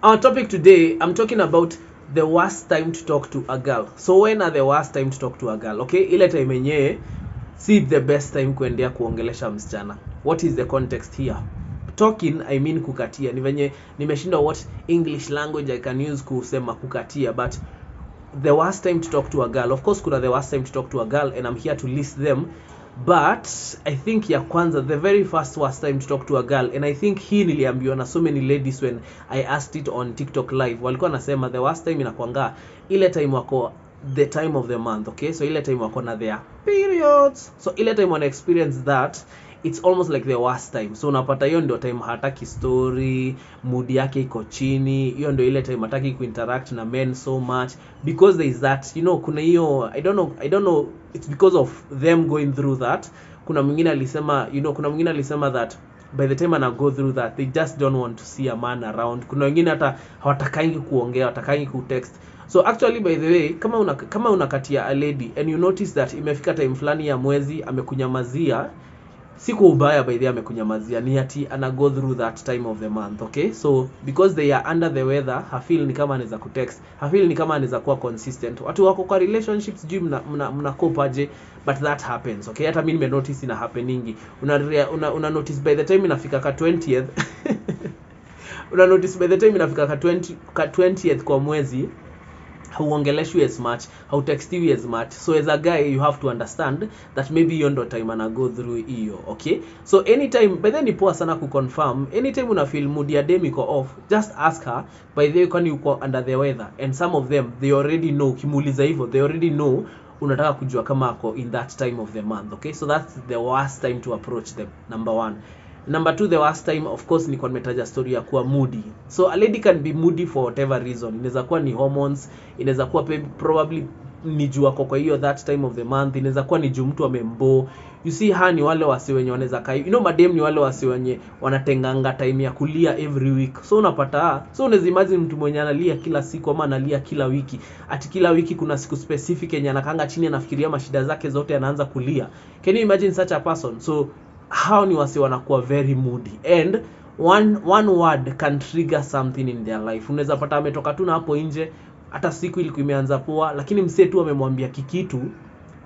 Our topic today, I'm talking about the worst time to talk to a girl. So when are the worst time to talk to a girl? Okay, ile time yenyewe si the best time kuendea kuongelesha msichana. What is the context here? Talking, I mean kukatia. Ni venye nimeshindwa what English language I can use kusema kukatia, but the worst time to talk to a girl. Of course, kuna the worst time to talk to a girl and I'm here to list them. But I think ya kwanza, the very first worst time to talk to a girl, and I think hii niliambiwa na so many ladies when I asked it on TikTok live, walikuwa nasema the worst time inakuanga ile time wako the time of the month, okay? So ile time wako na their periods, so ile time wana experience that, it's almost like the worst time. So unapata hiyo ndio time hataki story, mood yake iko chini, hiyo ndio ile time hataki kuinteract na men so much because there is that, you know, kuna hiyo I don't know it's because of them going through that. Kuna mwingine alisema, you know, kuna mwingine alisema that by the time ana go through that they just don't want to see a man around. Kuna wengine hata hawatakangi kuongea, hawatakangi kutext. So actually, by the way, kama unakatia a lady and you notice that imefika time fulani ya mwezi amekunyamazia, siku ubaya by the way amekunyamazia, ni ati ana go through that time of the month, okay? So because they are under the weather, hafeel ni kama anaweza kutext, hafeel ni kama anaweza kuwa consistent. Watu wako kwa relationships juu mna cope aje, but that happens, okay? Hata mimi nime notice ina happeningi. Una notice by the time inafika ka 20th una notice by the time inafika ka 20th kwa mwezi, hauongeleshwi as much, hautextiwi as much. So as a guy you have to understand that maybe you ndo time ana go through hiyo, okay? So anytime, by then ni poa sana kuconfirm, anytime una feel mood ya dem iko off, just ask her, by the way kwani uko under the weather? And some of them they already know, kimuuliza hivyo they already know unataka kujua kama ako in that time of the month, okay? So that's the worst time to approach them, number one. Number two, the worst time, of course, ni kwa nimetaja story ya kuwa moody. So a lady can be moody for whatever reason. Inaweza kuwa ni hormones, inaweza kuwa probably ni juu ako kwa hiyo that time of the month, inaweza kuwa ni juu mtu amembo. You see, ni wale wasi wenye wanaweza kai, you know, madem ni wale wasi wenye wanatenganga time ya kulia every week. So unapata, so unaweza imagine mtu mwenye analia kila siku ama analia kila wiki. Ati kila wiki kuna siku specific yenye anakanga chini anafikiria mashida zake zote anaanza kulia. Can you imagine such a person? So how ni wasi wanakuwa very moody, and one word can trigger something in their life. Unaweza pata ametoka tu na hapo nje, hata siku ilikuwa imeanza poa, lakini msee tu amemwambia kikitu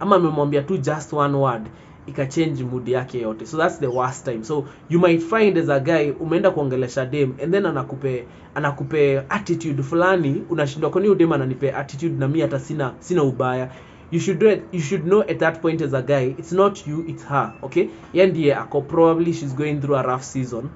ama amemwambia tu just one word ikachange mood yake yote. So that's the worst time. So you might find as a guy umeenda kuongelesha dem and then anakupe attitude fulani, unashindwa kwa nini dem ananipe attitude na mimi hata sina ubaya. You should know at that point as a guy, it's not you, it's her, okay? Ndiye ako probably she's going through a rough season,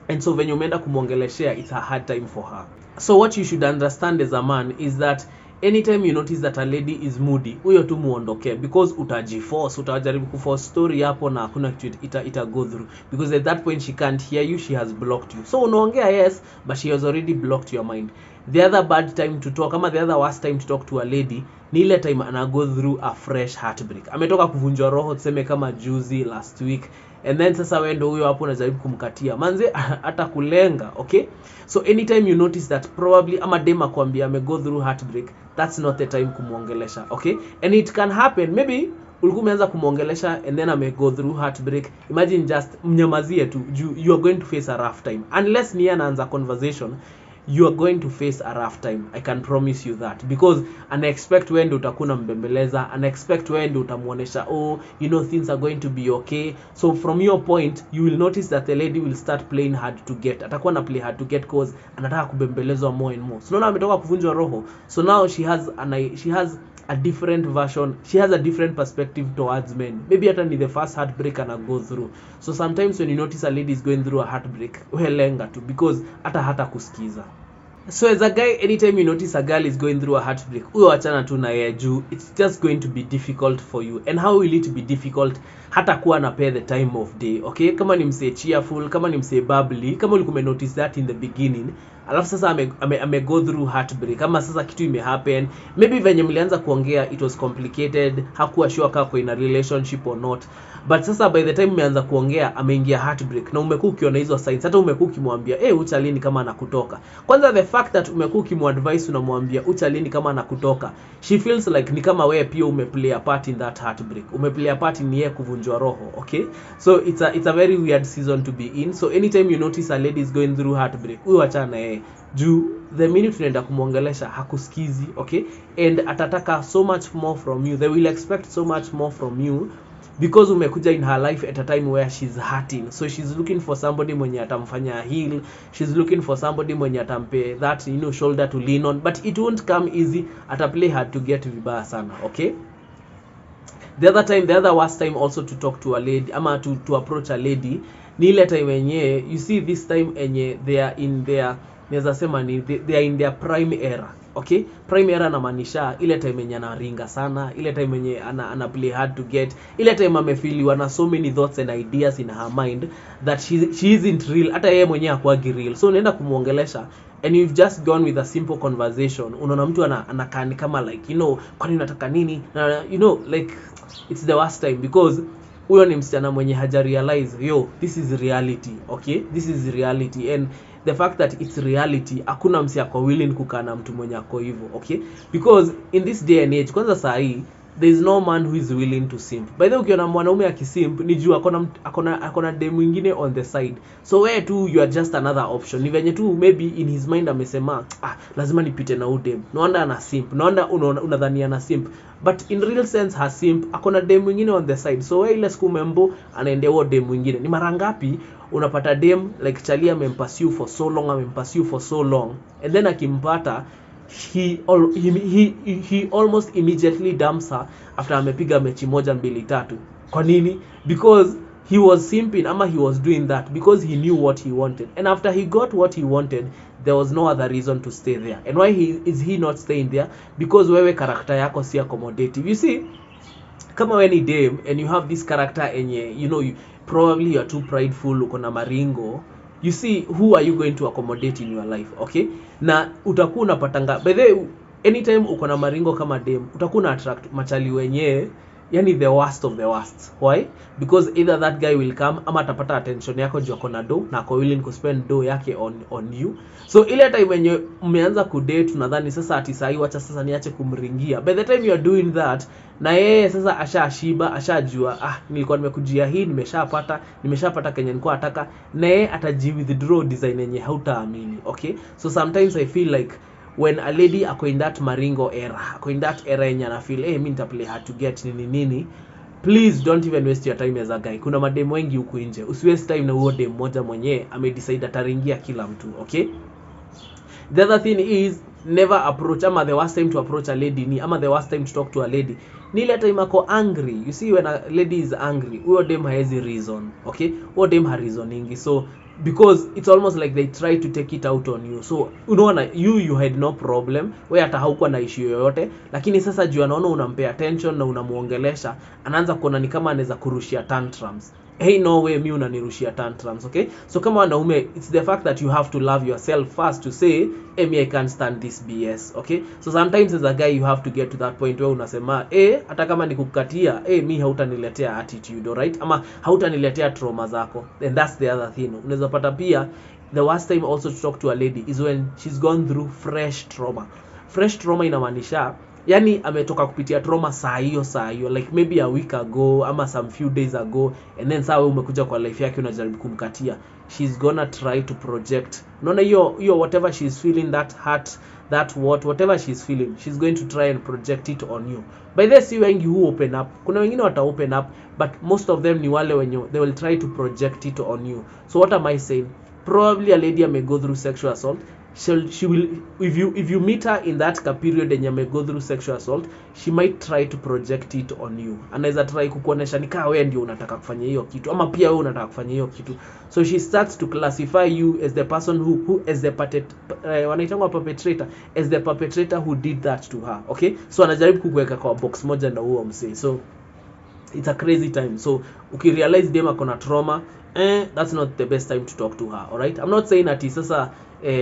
and so when you umeenda kumuongeleshea, it's a hard time for her. So what you should understand as a man is that anytime you notice that a lady is moody, huyo tu muondoke, because utajiforce, utajaribu kuforce story hapo na hakuna kitu ita go through, because at that point she can't hear you, she has blocked you. So unaongea yes, but she has already blocked your mind. The other bad time to talk, ama the other worst time to talk to a lady, ni ile time ana go through a fresh heartbreak. Ametoka kuvunjwa roho tuseme kama juzi last week, and then sasa wewe ndio huyo hapo unajaribu kumkatia manze hata kulenga, okay? So anytime you notice that probably ama dem akwambia ame go through heartbreak, that's not the time kumuongelesha, okay? And it can happen, maybe ulikuwa umeanza kumuongelesha and then ame go through heartbreak. Imagine just mnyamazie tu, you are going to face a rough time. Unless ni anaanza conversation, you are going to face a rough time, I can promise you that, because expect when utakuna mbembeleza, expect when utamuonesha, oh, you know, things are going to be okay. So from your point you will notice that the lady will start playing hard to get. Atakuwa na play hard to get cause anataka kubembelezwa more and more. So naona ametoka kuvunjwa roho, so now she has a different version, she has a different perspective towards men. Maybe hata ni the first heartbreak ana go through. So sometimes when you notice a lady is going through a heartbreak, lenga tu, because hata kusikiza. So as a guy, anytime you notice a girl is going through a heartbreak, huyo achana tu na yeye juu, it's just going to be difficult for you. And how will it be difficult? Hata kuwa na pay the time of day, okay? Kama ni msee cheerful, kama ni msee bubbly, kama ulikuwa notice that in the beginning, alafu sasa ame go through heartbreak, kama sasa kitu ime happen, maybe venye mlianza kuongea it was complicated, hakuwa sure kama kwa in a relationship or not, but sasa by the time mmeanza kuongea ameingia heartbreak na umekuwa ukiona hizo signs, hata umekuwa ukimwambia ucha lini kama anakutoka. Kwanza the fact that umekuwa ukimuadvise unamwambia ucha lini kama anakutoka, she feels like ni kama wewe pia umeplay a part in that heartbreak, umeplay a part in yeye kuvunjwa roho, okay? So it's a very weird season to be in. So anytime you notice a lady is going through heartbreak, huyo achana na yeye. naye juu the minute unaenda kumuongelesha hakusikizi, okay, and atataka so much more from you. They will expect so much more from you because umekuja in her life at a time where she's hurting, so she's looking for somebody mwenye atamfanya heal. She's looking for somebody mwenye atampe that, you know, shoulder to lean on, but it won't come easy. Ataplay hard to get vibaya sana, okay. The other worst time also to talk to a lady ama to approach a lady ni ile time yenye you see this time enye they are in their, naweza sema ni they are in their prime era, okay. Prime era namaanisha ile time yenye anaringa sana, ile time yenye ana play hard to get, ile time amefeel na so many thoughts and ideas in her mind that she isn't real, hata yeye mwenyewe hakuagi real. So unaenda kumuongelesha and you've just gone with a simple conversation, unaona mtu anakaa kama like, you know, kwani unataka nini, you know, like it's the worst time because huyo ni msichana mwenye haja realize this is reality, okay. This is reality, and the fact that it's reality, hakuna msi ako willing kukaa na mtu mwenye ako hivyo, okay, because in this day and age, kwanza saa hii there is no man who is willing to simp. By the way, ukiona mwanaume akisimp ni juu akona dem mwingine on the side, so where tu you are just another option. Ni venye tu maybe in his mind amesema lazima nipite na udem, naona ana simp, naona unadhani ana simp, but in real sense ha simp, akona dem mwingine on the side. So ile siku membo anaendea huo dem mwingine. Ni mara ngapi unapata dem like Charlie amempursue for so long and then akimpata he almost immediately dumps her after amepiga mechi 1 2 3. Kwa nini? Because he was simping ama he was doing that because he knew what he wanted, and after he got what he wanted there was no other reason to stay there. And why is he not staying there? Because wewe character yako si accommodative. You see, kama wewe ni dem and you have this character enye, you know, probably you are too prideful, uko na maringo, you see, who are you going to accommodate in your life, okay? Na utakuwa unapatanga, by the way, anytime uko na maringo kama dem, utakuwa na attract machali wenye yani the worst of the worst. Why? Because either that guy will come ama atapata attention yako juu ako na do na ako willing to spend do yake on you. So ile time wenye umeanza kudate unadhani sasa ati sahi wacha sasa niache kumringia, by the time you are doing that na yeye sasa ashashiba, ashajua nilikuwa nimekujia hii, nimeshapata Kenya nilikuwa nataka, na yeye ataji withdraw design yenye hautaamini, okay. So sometimes I feel like when a lady ako in that maringo era, ako in that era yenye ana feel mimi nitaplay hard to get nini, please don't even waste your time as a guy. Kuna madem wengi huku nje, usiwaste time na huo dem moja mwenye amedecide ataringia kila mtu, okay. The other thing is never approach, ama the worst time to approach a lady ni, ama the worst time to talk to a lady ni ile time ako angry. You see, when a lady is angry, huyo dem haezi reason, okay. Huyo dem ha reasoningi, so because it's almost like they try to take it out on you. So unaona you had no problem, wewe hata haukuwa na issue yoyote, lakini sasa juu anaona unampea attention na unamuongelesha, anaanza kuona ni kama anaweza kurushia tantrums. Hey, no way mimi unanirushia tantrums, okay. So kama wanaume, it's the fact that you have to love yourself first to say me I can't stand this BS, okay. So sometimes as a guy you have to get to that point where unasema hata kama nikukatia mimi hautaniletea attitude, alright, ama hautaniletea trauma zako. And that's the other thing. Unaweza pata pia the worst time also to talk to a lady is when she's gone through fresh trauma. Fresh trauma inamaanisha yani ametoka kupitia trauma saa hiyo, like maybe a week ago ama some few days ago, and then saa wewe umekuja kwa life yake unajaribu kumkatia. She's gonna try to project, unaona hiyo whatever she's feeling, that hurt, whatever she's feeling, she's going to try and project it on you. By the way, wengi who open up, kuna wengine wata open up, but most of them ni wale wenye they will try to project it on you. So what am I saying? Probably a lady may go through sexual assault. She will, if you meet her in that period and you may go through sexual assault, she might try to project it on you. Anaweza try kukuonesha ni kama wewe ndio unataka kufanya hiyo kitu ama pia wewe unataka kufanya hiyo kitu. So she starts to classify you as the person who as the wanaitangwa perpetrator, as the perpetrator who did that to her, okay. So anajaribu kukuweka kwa box moja na huo msee. So it's a crazy time. So ukirealize dem akona trauma, that's not the best time to talk to her, all right. I'm not saying that sasa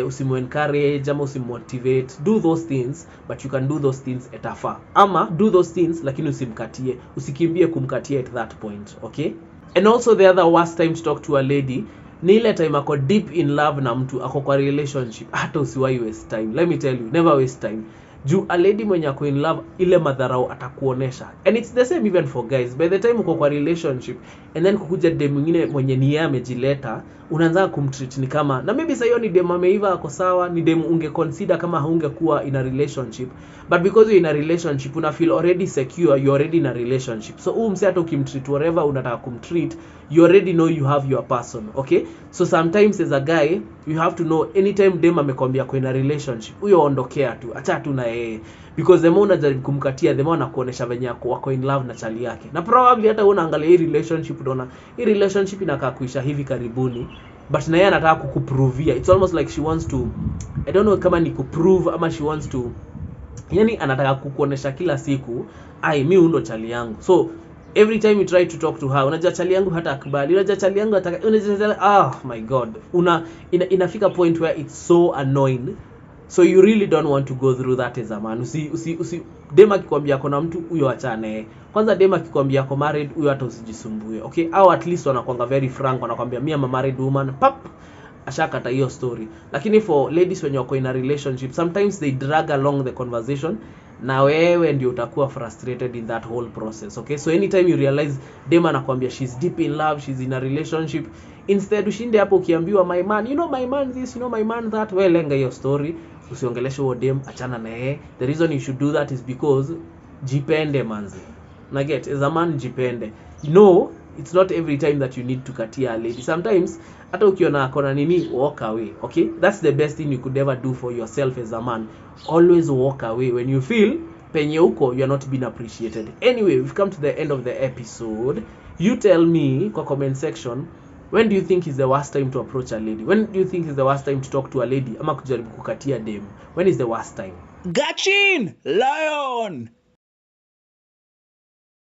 usimu encourage ama usimotivate, do those things, but you can do those things at afar, ama do those things lakini usimkatie, usikimbie kumkatia at that point, okay. And also the other worst time to talk to a lady ni ile time ako deep in love na mtu, ako kwa relationship, hata usiwahi waste time. Let me tell you, never waste time. Juu a lady mwenye ako in love, ile madharau atakuonesha. And it's the same even for guys. By the time uko kwa relationship and then kukuja dem mwingine mwenye ni yeye amejileta, unaanza kumtreat ni kama, na maybe sasa hiyo ni dem ameiva ako sawa, ni dem unge consider kama haungekuwa in a relationship, but because you're in a relationship una feel already secure, you're already in a relationship. So mse hata ukimtreat whatever unataka kumtreat, you already know you have your person. Okay, so sometimes as a guy you have to know anytime dem amekwambia kwa in a relationship, huyo ondokea tu, acha tu na yeye, because the more unajaribu kumkatia, the more anakuonesha venye wako in love na chali yake, na probably hata unaangalia hii relationship unaona hii relationship inakaa kuisha hivi karibuni, but na yeye anataka kukuprovia. It's almost like she wants to, I don't know kama ni kuprove ama she wants to, yani anataka kukuonesha kila siku mimi ndo chali yangu. So every time you try to talk to her, unajua chali yangu hata akubali, unajua chali yangu unajua my god, inafika point where it's so annoying. So you really don't want to go through that as a man. Usi dema akikwambia kuna mtu huyo achane. Kwanza dema akikwambia ako married, huyo hata usijisumbue. Okay? Au at least wanakuanga very frank, wanakuambia me am a married woman. Pap, ashakata hiyo story. Lakini for ladies when you're in a relationship, sometimes they drag along the conversation, na wewe ndio utakuwa frustrated in that whole process. Okay? So anytime you realize dema anakuambia she's deep in love, she's in a relationship, instead ushinde hapo ukiambiwa my man, you know my man this, you know my man that, well lenga hiyo story, usiongeleshe huo dem, achana na yeye. The reason you should do that is because jipende manzi. Na get, as a man jipende. No, it's not every time that you need to katia a lady. Sometimes hata ukiona akona nini, walk away. Okay? That's the best thing you could ever do for yourself as a man. Always walk away when you feel penye uko you're not being appreciated. Anyway, we've come to the end of the episode. You tell me kwa comment section, when do you think is the worst time to approach a lady? When do you think is the worst time to talk to a lady ama kujaribu kukatia dem? When is the worst time? Gachin Lion.